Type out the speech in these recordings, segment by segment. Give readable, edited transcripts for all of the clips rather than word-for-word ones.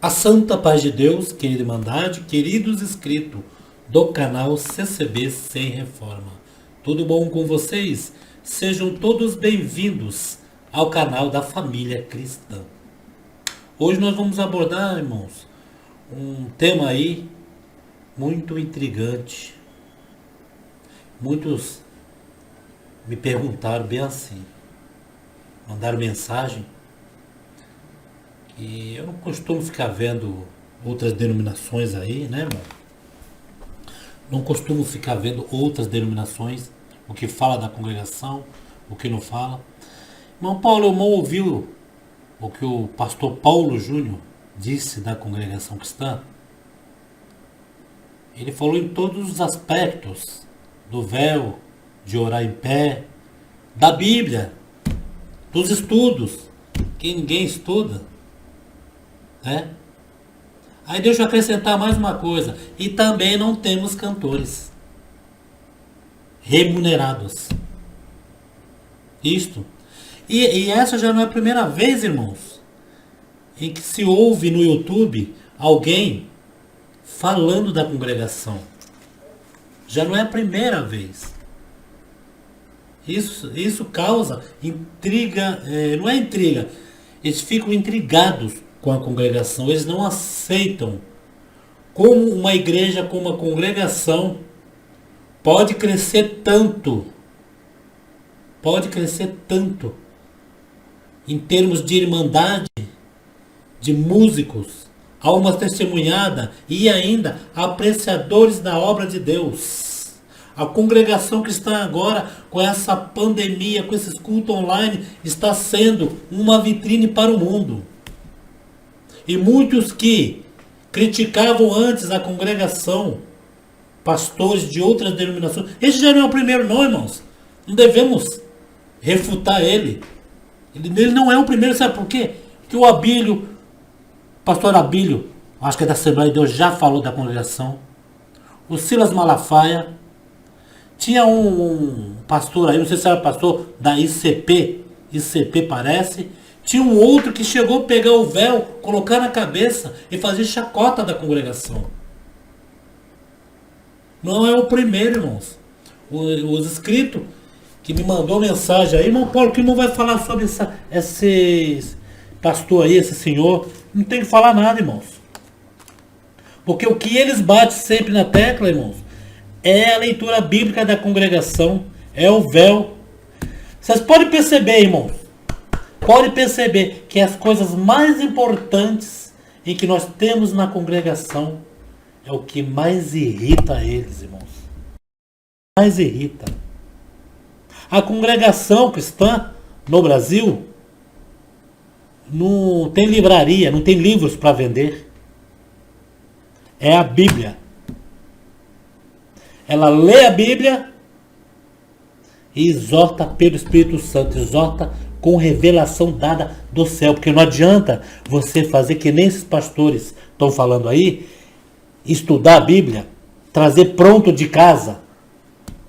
A santa paz de Deus, querida Irmandade, queridos inscritos do canal CCB Sem Reforma. Tudo bom com vocês? Sejam todos bem-vindos ao canal da família cristã. Hoje nós vamos abordar, irmãos, um tema aí muito intrigante. Muitos me perguntaram bem assim, mandaram mensagem. E eu não costumo ficar vendo outras denominações aí, né, irmão? Não costumo ficar vendo outras denominações, o que fala da congregação, o que não fala. Irmão Paulo, eu mal ouviu o que o pastor Paulo Júnior disse da congregação cristã. Ele falou em todos os aspectos do véu, de orar em pé, da Bíblia, dos estudos, que ninguém estuda. Né? Aí deixa eu acrescentar mais uma coisa. E também não temos cantores remunerados. Isto. E essa já não é a primeira vez, irmãos, em que se ouve no YouTube alguém falando da congregação. Já não é a primeira vez. Isso causa intriga, não é intriga, eles ficam intrigados com a congregação, eles não aceitam como uma igreja, como uma congregação pode crescer tanto em termos de irmandade, de músicos, alma testemunhada e ainda apreciadores da obra de Deus. A congregação cristã agora, com essa pandemia, com esses cultos online, está sendo uma vitrine para o mundo. E muitos que criticavam antes a congregação, pastores de outras denominações, esse já não é o primeiro não, irmãos. Não devemos refutar ele. Ele não é o primeiro, sabe por quê? Porque o Abílio, pastor Abílio, acho que é da Assembleia de Deus, já falou da congregação. O Silas Malafaia. Tinha um pastor aí, não sei se era pastor da ICP parece. Tinha um outro que chegou a pegar o véu, colocar na cabeça e fazer chacota da congregação. Não é o primeiro, irmãos. Os inscritos que me mandou mensagem aí, irmão Paulo, que não vai falar sobre esse pastor aí, esse senhor. Não tem que falar nada, irmãos. Porque o que eles batem sempre na tecla, irmãos, é a leitura bíblica da congregação, é o véu. Vocês podem perceber, irmãos, pode perceber que as coisas mais importantes em que nós temos na congregação é o que mais irrita eles, irmãos. Mais irrita. A congregação cristã no Brasil não tem livraria, não tem livros para vender. É a Bíblia. Ela lê a Bíblia e exorta pelo Espírito Santo, exorta com revelação dada do céu, porque não adianta você fazer que nem esses pastores estão falando aí, estudar a Bíblia, trazer pronto de casa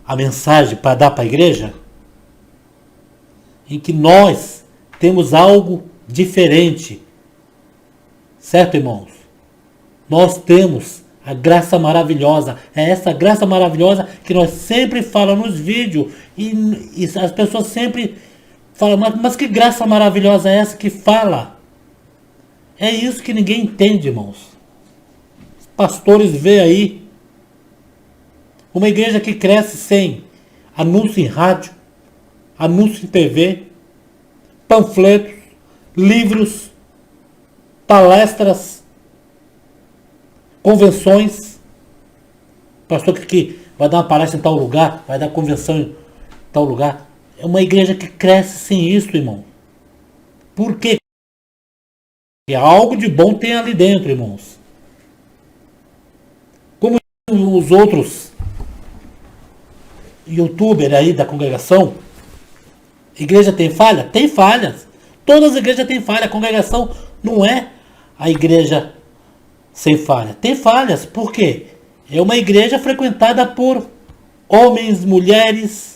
a mensagem para dar para a igreja, em que nós temos algo diferente, certo, irmãos? Nós temos a graça maravilhosa, é essa graça maravilhosa que nós sempre falamos nos vídeos e as pessoas sempre falam, mas que graça maravilhosa é essa que fala? É isso que ninguém entende, irmãos. Os pastores vê aí uma igreja que cresce sem anúncio em rádio, anúncio em TV, panfletos, livros, palestras, convenções. Pastor que vai dar uma palestra em tal lugar, vai dar convenção em tal lugar. É uma igreja que cresce sem isso, irmão. Por quê? Porque algo de bom tem ali dentro, irmãos. Como os outros youtubers aí da congregação, igreja tem falha? Tem falhas. Todas as igrejas têm falha. A congregação não é a igreja sem falha. Tem falhas. Por quê? É uma igreja frequentada por homens, mulheres,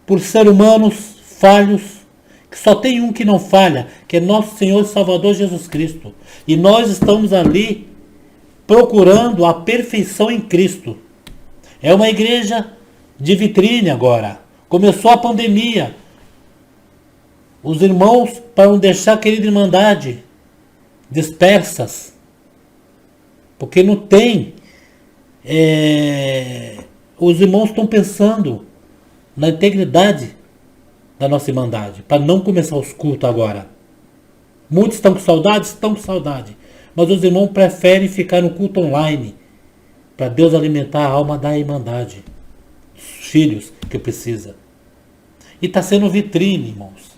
por seres humanos falhos, que só tem um que não falha, que é nosso Senhor e Salvador Jesus Cristo. E nós estamos ali procurando a perfeição em Cristo. É uma igreja de vitrine agora. Começou a pandemia. Os irmãos, para não deixar a querida irmandade dispersas, porque não tem. Os irmãos estão pensando na integridade da nossa irmandade, para não começar os cultos agora. Muitos estão com saudade? Estão com saudade. Mas os irmãos preferem ficar no culto online, para Deus alimentar a alma da irmandade, os filhos que precisa. E está sendo vitrine, irmãos.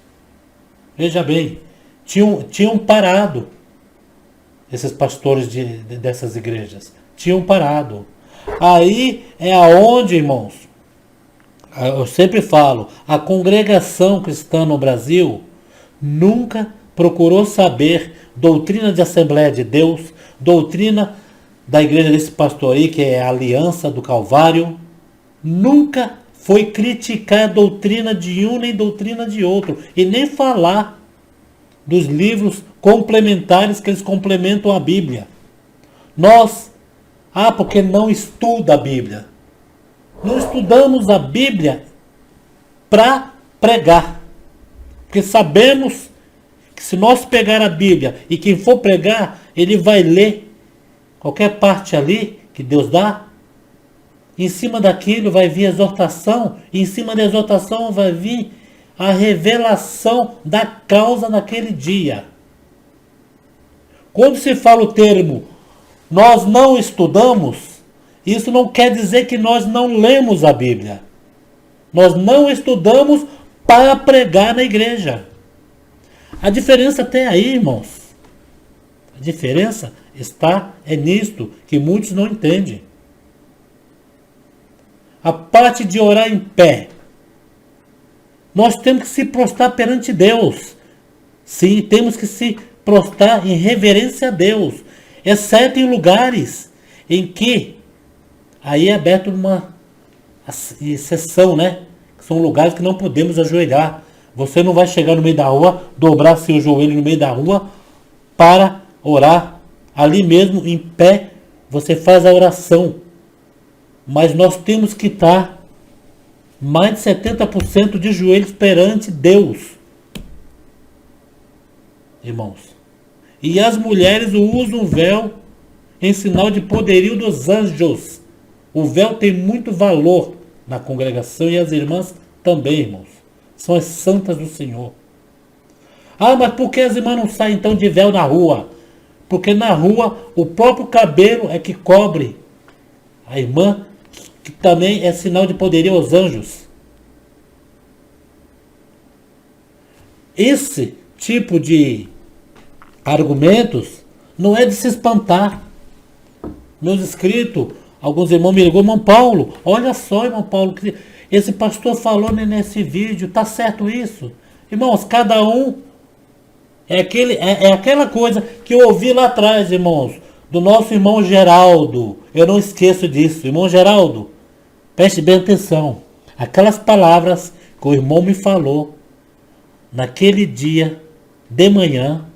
Veja bem, tinham parado esses pastores dessas igrejas. Tinham parado. Aí é aonde, irmãos, eu sempre falo, a congregação cristã no Brasil nunca procurou saber doutrina de Assembleia de Deus, doutrina da igreja desse pastor aí, que é a Aliança do Calvário. Nunca foi criticar a doutrina de um nem doutrina de outro, e nem falar dos livros complementares que eles complementam a Bíblia. Porque não estuda a Bíblia. Não estudamos a Bíblia para pregar. Porque sabemos que se nós pegar a Bíblia e quem for pregar, ele vai ler qualquer parte ali que Deus dá. Em cima daquilo vai vir a exortação. E em cima da exortação vai vir a revelação da causa naquele dia. Quando se fala o termo nós não estudamos, isso não quer dizer que nós não lemos a Bíblia. Nós não estudamos para pregar na igreja. A diferença tem aí, irmãos. A diferença está nisto, que muitos não entendem. A parte de orar em pé. Nós temos que se prostrar perante Deus. Sim, temos que se prostrar em reverência a Deus. Exceto em lugares em que aí é aberto uma exceção, né? São lugares que não podemos ajoelhar. Você não vai chegar no meio da rua, dobrar seu joelho no meio da rua para orar. Ali mesmo, em pé, você faz a oração. Mas nós temos que estar mais de 70% de joelhos perante Deus. Irmãos. E as mulheres usam o véu em sinal de poderio dos anjos. O véu tem muito valor na congregação e as irmãs também, irmãos. São as santas do Senhor. Mas por que as irmãs não saem então de véu na rua? Porque na rua o próprio cabelo é que cobre a irmã, que também é sinal de poderio aos anjos. Esse tipo de argumentos não é de se espantar. Meus inscritos, alguns irmãos me ligou, irmão Paulo, olha só, irmão Paulo, que esse pastor falou nesse vídeo, tá certo isso? Irmãos, cada um é aquela coisa que eu ouvi lá atrás, irmãos, do nosso irmão Geraldo. Eu não esqueço disso. Irmão Geraldo, preste bem atenção. Aquelas palavras que o irmão me falou naquele dia de manhã,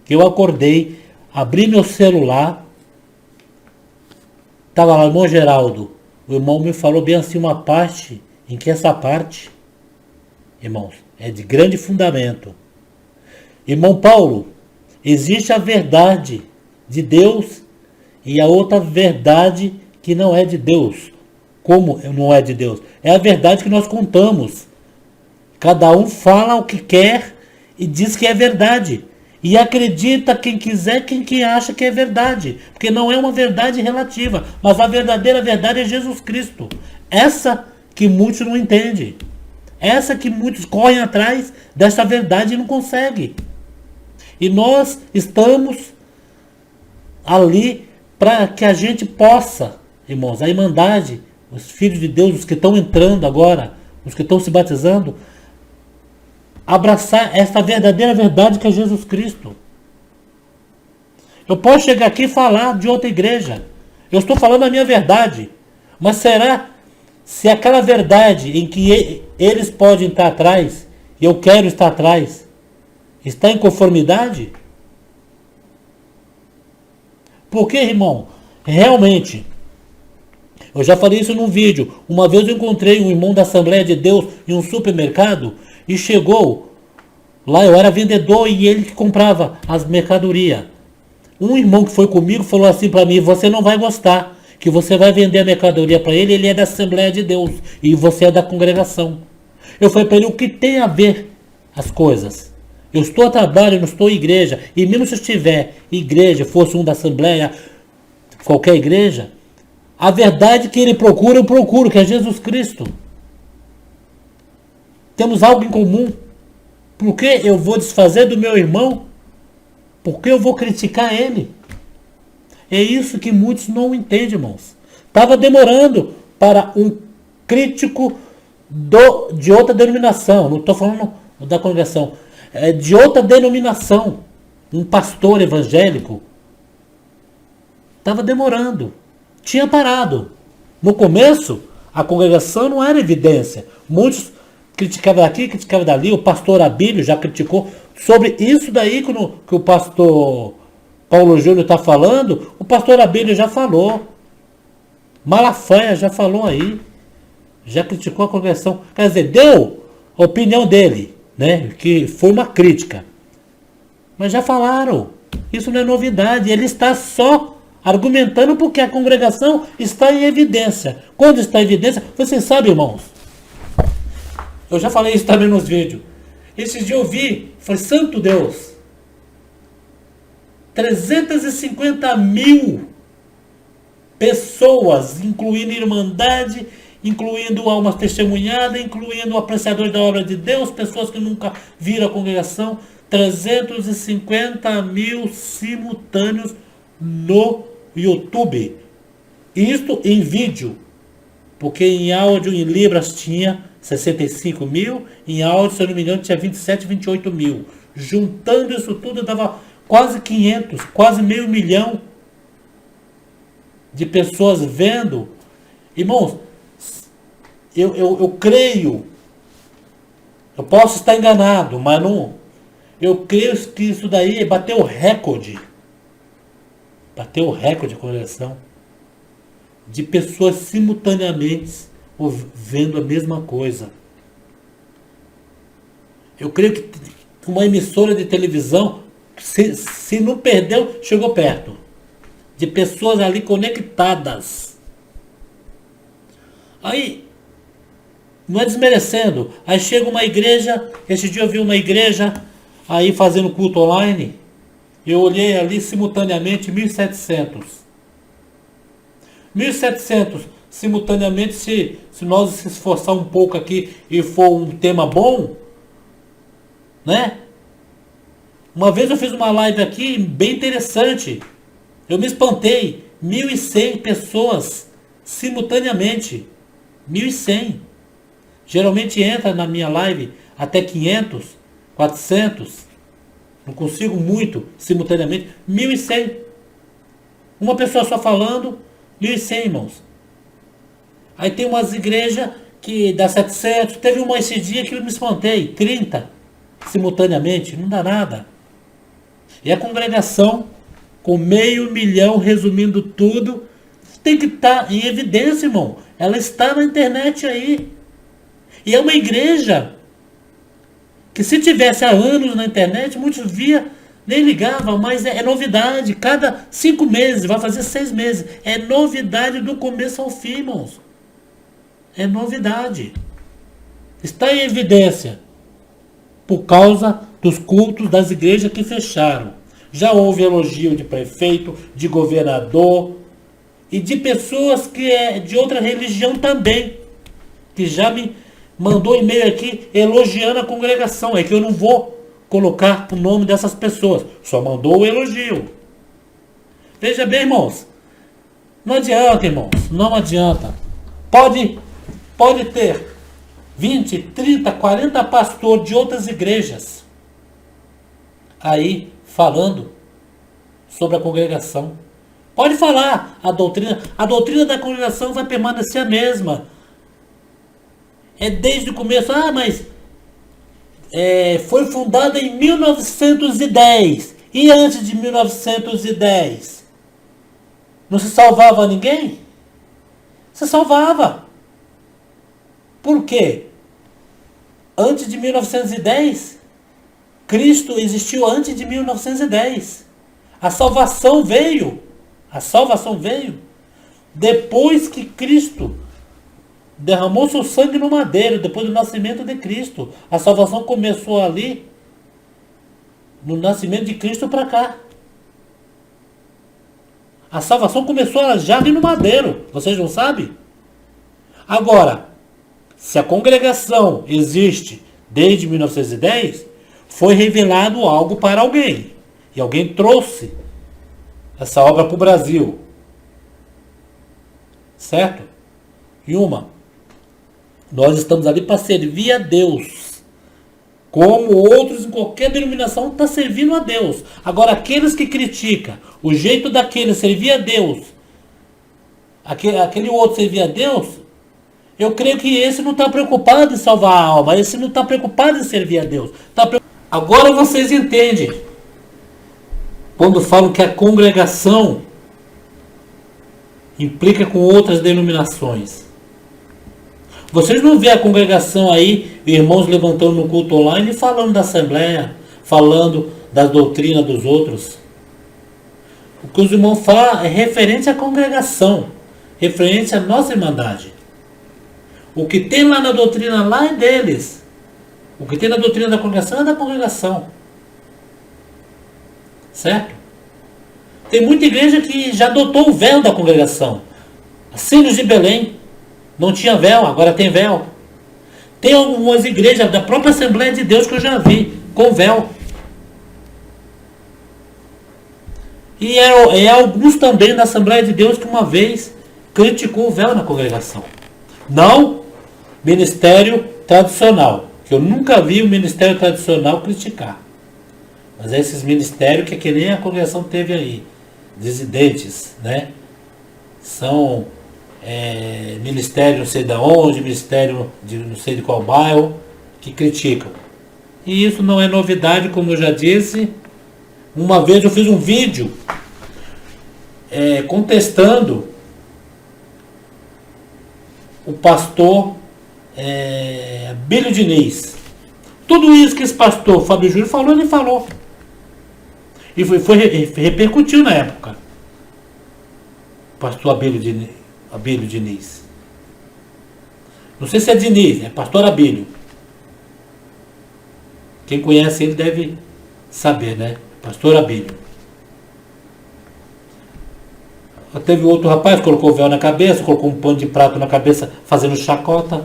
que eu acordei, abri meu celular, estava lá, irmão Geraldo. O irmão me falou bem assim uma parte, em que essa parte, irmãos, é de grande fundamento. Irmão Paulo, existe a verdade de Deus e a outra verdade que não é de Deus. Como não é de Deus? É a verdade que nós contamos. Cada um fala o que quer e diz que é verdade. E acredita quem quiser, quem acha que é verdade. Porque não é uma verdade relativa. Mas a verdadeira verdade é Jesus Cristo. Essa que muitos não entendem. Essa que muitos correm atrás dessa verdade e não conseguem. E nós estamos ali para que a gente possa, irmãos, a irmandade, os filhos de Deus, os que estão entrando agora, os que estão se batizando, abraçar essa verdadeira verdade que é Jesus Cristo. Eu posso chegar aqui e falar de outra igreja. Eu estou falando a minha verdade. Mas será se aquela verdade em que eles podem estar atrás e eu quero estar atrás. Está em conformidade? Porque, irmão, realmente, eu já falei isso num vídeo. Uma vez eu encontrei um irmão da Assembleia de Deus em um supermercado e chegou lá, eu era vendedor e ele que comprava as mercadorias. Um irmão que foi comigo falou assim para mim: você não vai gostar, que você vai vender a mercadoria para ele, ele é da Assembleia de Deus e você é da congregação. Eu falei para ele: o que tem a ver as coisas? Eu estou a trabalho, eu não estou em igreja. E mesmo se eu estiver em igreja, fosse um da Assembleia, qualquer igreja, a verdade que ele procura, eu procuro, que é Jesus Cristo. Temos algo em comum. Por que eu vou desfazer do meu irmão? Por que eu vou criticar ele? É isso que muitos não entendem, irmãos. Estava demorando para um crítico de outra denominação, não estou falando da congregação, de outra denominação, um pastor evangélico, estava demorando, tinha parado. No começo, a congregação não era evidência. Muitos criticavam daqui, criticavam dali. O pastor Abílio já criticou sobre isso daí que o pastor Paulo Júnior está falando. O pastor Abílio já falou. Malafaia já falou aí. Já criticou a congregação. Quer dizer, deu a opinião dele, né? Que foi uma crítica. Mas já falaram. Isso não é novidade. Ele está só argumentando porque a congregação está em evidência. Quando está em evidência, vocês sabem, irmãos. Eu já falei isso também nos vídeos. Esses dias eu vi, foi santo Deus, 350 mil pessoas, incluindo Irmandade, incluindo almas testemunhadas, incluindo apreciadores da obra de Deus, pessoas que nunca viram a congregação, 350 mil simultâneos no YouTube. Isto em vídeo, porque em áudio, em libras tinha 65 mil, em áudio, se eu não me engano, tinha 27, 28 mil. Juntando isso tudo, dava quase 500, quase meio milhão de pessoas vendo. Irmãos, eu creio, eu posso estar enganado, mas não, eu creio que isso daí bateu recorde de congregação de pessoas simultaneamente vendo a mesma coisa. Eu creio que uma emissora de televisão, se não perdeu, chegou perto de pessoas ali conectadas. Aí, não é desmerecendo, aí chega uma igreja, esse dia eu vi uma igreja aí fazendo culto online, eu olhei ali simultaneamente 1.700 simultaneamente. Se nós se esforçar um pouco aqui e for um tema bom, né? Uma vez eu fiz uma live aqui bem interessante, eu me espantei, 1.100 pessoas simultaneamente, 1.100. Geralmente entra na minha live até 500, 400, não consigo muito simultaneamente, 1.100. Uma pessoa só falando, 1.100, irmãos. Aí tem umas igrejas que dá 700, teve uma esse dia que eu me espantei, 30 simultaneamente, não dá nada. E a congregação, com 500 mil, resumindo tudo, tem que estar em evidência, irmão. Ela está na internet aí. E é uma igreja que, se tivesse há anos na internet, muitos via, nem ligavam, mas é novidade. Cada 5 meses, vai fazer 6 meses. É novidade do começo ao fim, irmãos. É novidade. Está em evidência por causa dos cultos das igrejas que fecharam. Já houve elogio de prefeito, de governador e de pessoas que é de outra religião também, que já me mandou e-mail aqui elogiando a congregação. É que eu não vou colocar o nome dessas pessoas, só mandou o elogio. Veja bem, irmãos, não adianta, irmãos, não adianta. Pode ter 20, 30, 40 pastores de outras igrejas aí falando sobre a congregação. Pode falar a doutrina da congregação vai permanecer a mesma. É desde o começo, mas foi fundada em 1910. E antes de 1910? Não se salvava ninguém? Se salvava. Por quê? Antes de 1910? Cristo existiu antes de 1910. A salvação veio. A salvação veio depois que Cristo derramou seu sangue no madeiro, depois do nascimento de Cristo. A salvação começou ali, no nascimento de Cristo para cá. A salvação começou já ali no madeiro. Vocês não sabem? Agora, se a congregação existe desde 1910, foi revelado algo para alguém. E alguém trouxe essa obra para o Brasil. Certo? E nós estamos ali para servir a Deus. Como outros em qualquer denominação estão servindo a Deus. Agora, aqueles que criticam o jeito daquele servir a Deus, aquele outro servir a Deus, eu creio que esse não está preocupado em salvar a alma. Esse não está preocupado em servir a Deus. Agora vocês entendem. Quando falam que a congregação implica com outras denominações. Vocês não vê a congregação aí, irmãos levantando no culto online, falando da Assembleia, falando das doutrinas dos outros. O que os irmãos falam é referente à congregação, referente à nossa irmandade. O que tem lá na doutrina lá é deles. O que tem na doutrina da congregação é da congregação. Certo? Tem muita igreja que já adotou o véu da congregação. Sírios de Belém não tinha véu, agora tem véu. Tem algumas igrejas da própria Assembleia de Deus que eu já vi com véu. E alguns também da Assembleia de Deus que uma vez criticou o véu na congregação. Não ministério tradicional, que eu nunca vi o ministério tradicional criticar. Mas é esses ministérios que nem a congregação teve aí, dissidentes, né? São ministério não sei de onde, ministério de não sei de qual bairro, que criticam. E isso não é novidade, como eu já disse. Uma vez eu fiz um vídeo contestando o pastor Abílio Diniz. Tudo isso que esse pastor Fábio Júnior falou, ele falou. E repercutiu na época. Pastor Abílio Diniz. Não sei se é Diniz, é pastor Abílio. Quem conhece ele deve saber, né? Pastor Abílio. Teve outro rapaz que colocou o véu na cabeça, colocou um pano de prato na cabeça, fazendo chacota.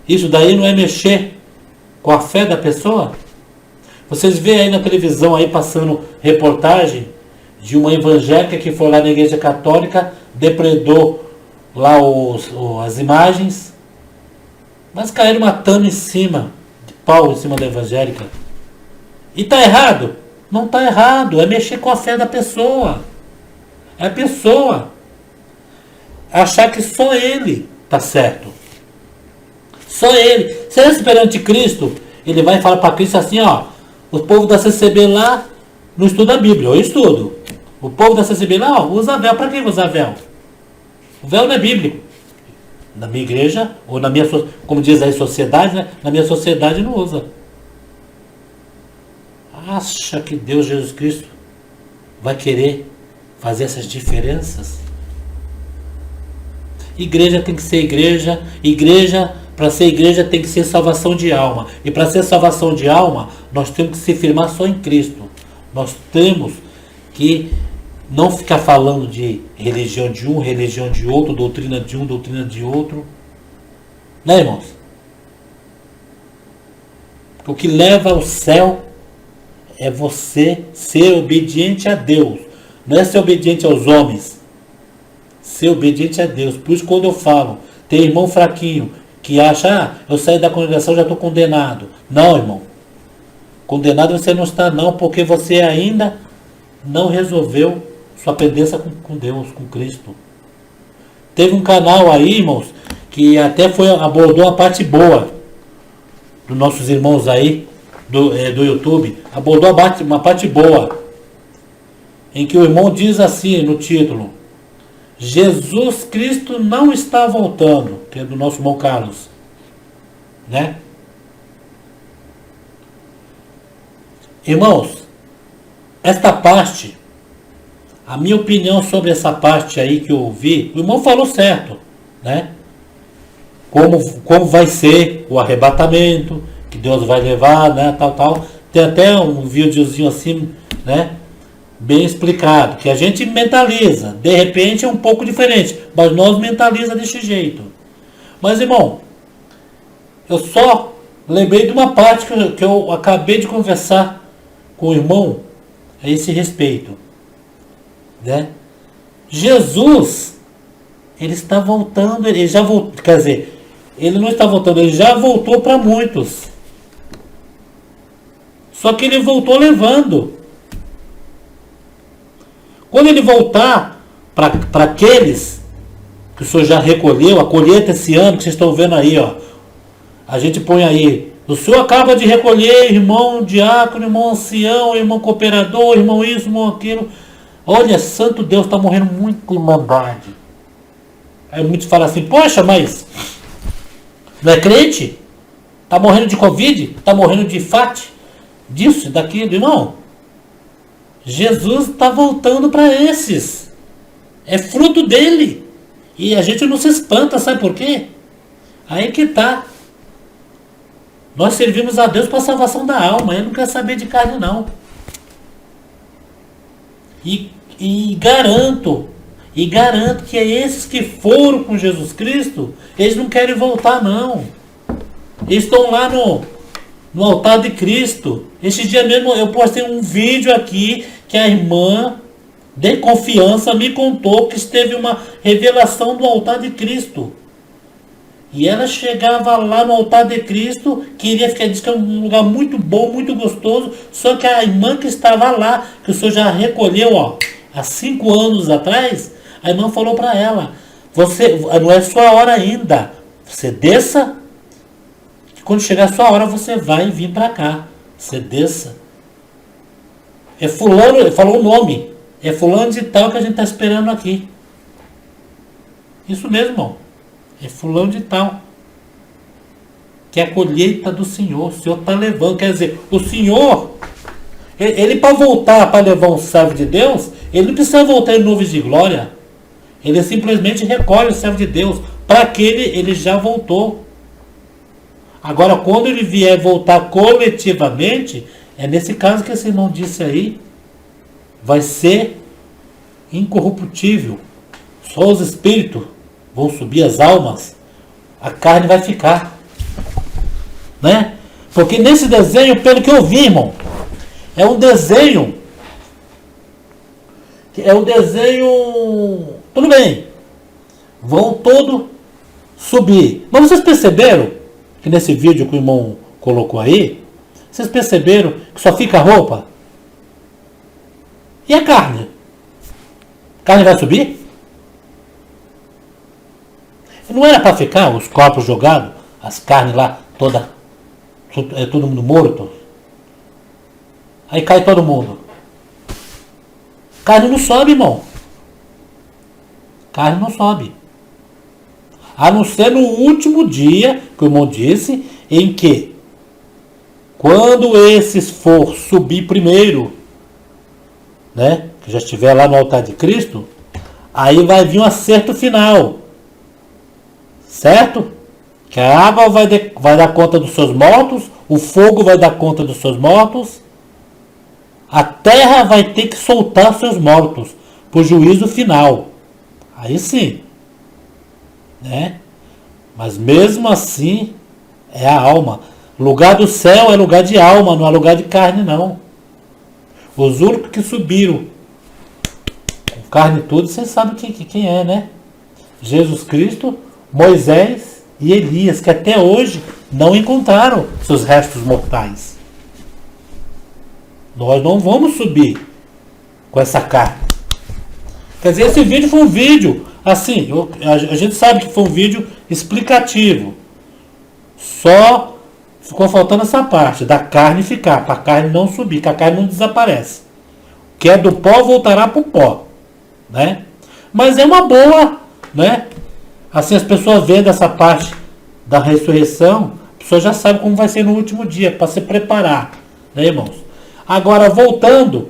Isso daí não é mexer com a fé da pessoa? Vocês veem aí na televisão aí passando reportagem de uma evangélica que foi lá na igreja católica, depredou lá as imagens, mas caíram matando em cima, de pau em cima da evangélica. E está errado? Não está errado, é mexer com a fé da pessoa. É a pessoa achar que só ele está certo. Só ele. Se ele é perante Cristo, ele vai falar para Cristo assim, ó, o povo da CCB lá não estuda a Bíblia, eu estudo. O povo da CCB lá, ó, usa véu. Para que usar véu? O véu não é bíblico. Na minha igreja, ou na minha, como diz aí, sociedade, né? Na minha sociedade não usa. Acha que Deus, Jesus Cristo, vai querer fazer essas diferenças? Igreja tem que ser igreja. Igreja, para ser igreja, tem que ser salvação de alma. E para ser salvação de alma, nós temos que se firmar só em Cristo. Nós temos que não ficar falando de religião de um, religião de outro, doutrina de um, doutrina de outro. Né, irmãos? O que leva ao céu é você ser obediente a Deus. Não é ser obediente aos homens. Ser obediente a Deus. Por isso, quando eu falo, tem irmão fraquinho que acha, eu saí da congregação, já estou condenado. Não, irmão. Condenado você não está, não, porque você ainda não resolveu sua pendência com Deus, com Cristo. Teve um canal aí, irmãos, que até abordou a parte boa. dos nossos irmãos aí do YouTube, abordou uma parte boa, em que o irmão diz assim no título: Jesus Cristo não está voltando, que é do nosso irmão Carlos, né? Irmãos, esta parte, a minha opinião sobre essa parte aí que eu ouvi, o irmão falou certo, né? Como vai ser o arrebatamento, que Deus vai levar, né? Tal. Tem até um videozinho assim, né? Bem explicado, que a gente mentaliza. De repente é um pouco diferente, mas nós mentaliza desse jeito. Mas, irmão, eu só lembrei de uma parte que eu acabei de conversar com o irmão a esse respeito, né? Jesus, ele está voltando, ele já voltou, quer dizer, ele não está voltando, ele já voltou para muitos. Só que ele voltou levando. Quando ele voltar para aqueles que o Senhor já recolheu, a colheita esse ano que vocês estão vendo aí, ó, a gente põe aí: o Senhor acaba de recolher, irmão diácono, irmão ancião, irmão cooperador, irmão isso, irmão aquilo. Olha, santo Deus, está morrendo muita irmandade. Aí muitos falam assim: poxa, mas não é crente? Está morrendo de Covid? Está morrendo de FAT? Disso, daquilo? Irmão, Jesus está voltando para esses. É fruto dele. E a gente não se espanta, sabe por quê? Aí que está. Nós servimos a Deus para a salvação da alma. Ele não quer saber de carne, não. E garanto que é esses que foram com Jesus Cristo, eles não querem voltar, não. Eles estão lá no altar de Cristo. Esse dia mesmo eu postei um vídeo aqui que a irmã de confiança me contou que teve uma revelação do altar de Cristo. E ela chegava lá no altar de Cristo, queria ficar, disse que é um lugar muito bom, muito gostoso, só que a irmã que estava lá, que o Senhor já recolheu, ó, há 5 anos atrás, a irmã falou para ela: você, não é sua hora ainda, você desça, que quando chegar a sua hora você vai vir para cá, você desça. É fulano, falou o nome, é fulano de tal que a gente está esperando aqui. Isso mesmo, irmão. É fulano de tal. Que é a colheita do Senhor. O Senhor está levando. Quer dizer, o Senhor, ele para voltar, para levar um servo de Deus, ele não precisa voltar em nuvens de glória. Ele simplesmente recolhe o servo de Deus. Para aquele, ele já voltou. Agora, quando ele vier voltar coletivamente, é nesse caso que esse irmão disse aí, vai ser incorruptível. Só os espíritos vão subir, as almas, a carne vai ficar, né? Porque nesse desenho, pelo que eu vi, irmão, é um desenho, tudo bem, vão todos subir. Mas vocês perceberam que nesse vídeo que o irmão colocou aí, vocês perceberam que só fica a roupa? E a carne? A carne vai subir? Não era para ficar os corpos jogados, as carnes lá, todo mundo morto? Aí cai todo mundo. Carne não sobe, irmão. Carne não sobe. A não ser no último dia, que o irmão disse, em que, quando esses for subir primeiro, né, que já estiver lá no altar de Cristo, aí vai vir um acerto final. Certo? Que a água vai dar conta dos seus mortos, o fogo vai dar conta dos seus mortos, a terra vai ter que soltar seus mortos para o juízo final. Aí sim, né? Mas mesmo assim é a alma. Lugar do céu é lugar de alma, não é lugar de carne, não. Os únicos que subiram com carne e tudo, vocês sabem quem é, né? Jesus Cristo, Moisés e Elias, que até hoje não encontraram seus restos mortais. Nós não vamos subir com essa carne. Quer dizer, esse vídeo foi um vídeo, assim, a gente sabe que foi um vídeo explicativo. Só Ficou faltando essa parte da carne ficar, para a carne não subir, que a carne não desaparece. O que é do pó voltará para o pó, né? Mas é uma boa, né? Assim as pessoas vendo essa parte da ressurreição, a pessoa já sabe como vai ser no último dia, para se preparar, né, irmãos? Agora voltando,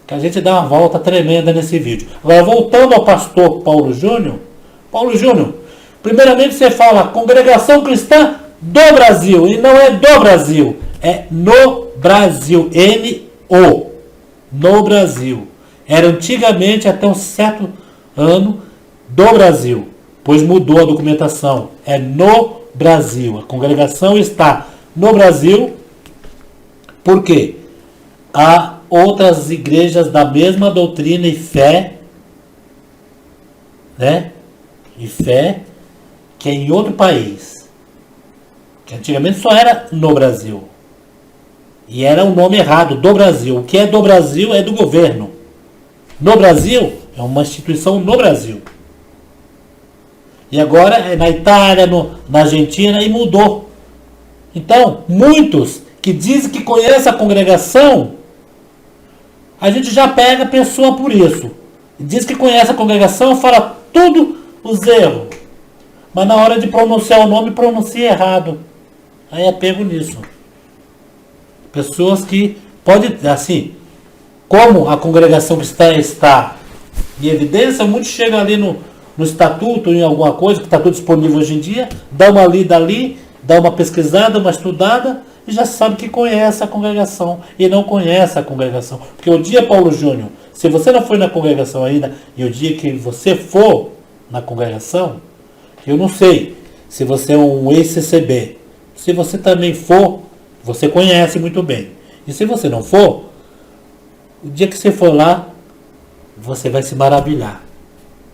que a gente dá uma volta tremenda nesse vídeo. Agora voltando ao pastor Paulo Júnior. Paulo Júnior, primeiramente você fala Congregação Cristã do Brasil, e não é do Brasil, é no Brasil, N-O, no Brasil. Era antigamente, até um certo ano, do Brasil, pois mudou a documentação, é no Brasil. A congregação está no Brasil, por quê? Há outras igrejas da mesma doutrina e fé, né? E fé, que é em outro país. Que antigamente só era no Brasil. E era o nome errado, do Brasil. O que é do Brasil é do governo. No Brasil é uma instituição no Brasil. E agora é na Itália, na Argentina, e mudou. Então, muitos que dizem que conhecem a congregação, a gente já pega a pessoa por isso. Diz que conhece a congregação, fala tudo os erros. Mas na hora de pronunciar o nome, pronuncia errado. Aí é pego nisso. Pessoas que podem, assim, como a congregação cristã está em evidência, muitos chegam ali no estatuto, em alguma coisa, que está tudo disponível hoje em dia, dá uma lida ali, dá uma pesquisada, uma estudada, e já sabe que conhece a congregação, e não conhece a congregação. Porque o dia, Paulo Júnior, se você não foi na congregação ainda, e o dia que você for na congregação, eu não sei se você é um ex-CCB. Se você também for, você conhece muito bem. E se você não for, o dia que você for lá, você vai se maravilhar.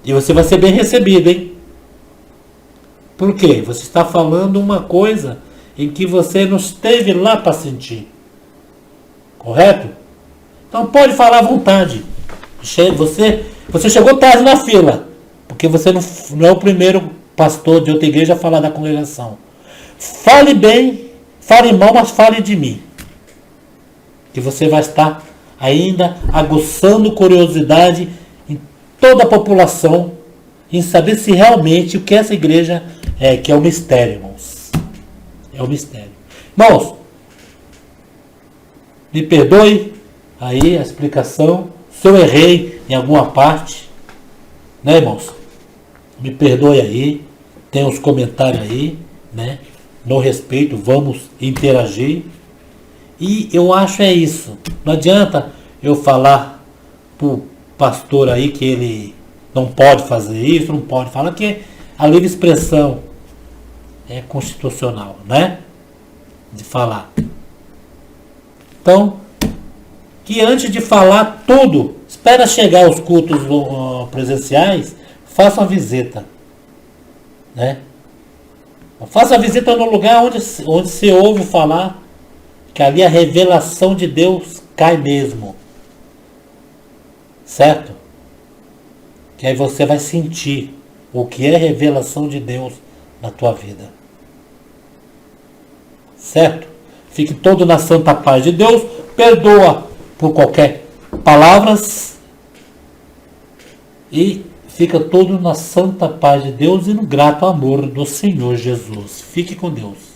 E você vai ser bem recebido, hein? Por quê? Você está falando uma coisa em que você não esteve lá para sentir. Correto? Então pode falar à vontade. Você chegou tarde na fila, porque você não é o primeiro pastor de outra igreja a falar da congregação. Fale bem, fale mal, mas fale de mim. Que você vai estar ainda aguçando curiosidade em toda a população, em saber se realmente o que essa igreja é, que é o mistério, irmãos. É o mistério. Irmãos, me perdoe aí a explicação, se eu errei em alguma parte, né, irmãos? Me perdoe aí, tem uns comentários aí, né? No respeito, vamos interagir. E eu acho é isso. Não adianta eu falar pro pastor aí que ele não pode fazer isso, não pode falar, que a livre expressão é constitucional, né? De falar. Então, que antes de falar tudo, espera chegar os cultos presenciais, faça uma visita, né? Faça a visita no lugar onde se ouve falar, que ali a revelação de Deus cai mesmo. Certo? Que aí você vai sentir o que é revelação de Deus na tua vida. Certo? Fique todo na santa paz de Deus. Perdoa por qualquer palavras. E fica todo na santa paz de Deus e no grato amor do Senhor Jesus. Fique com Deus.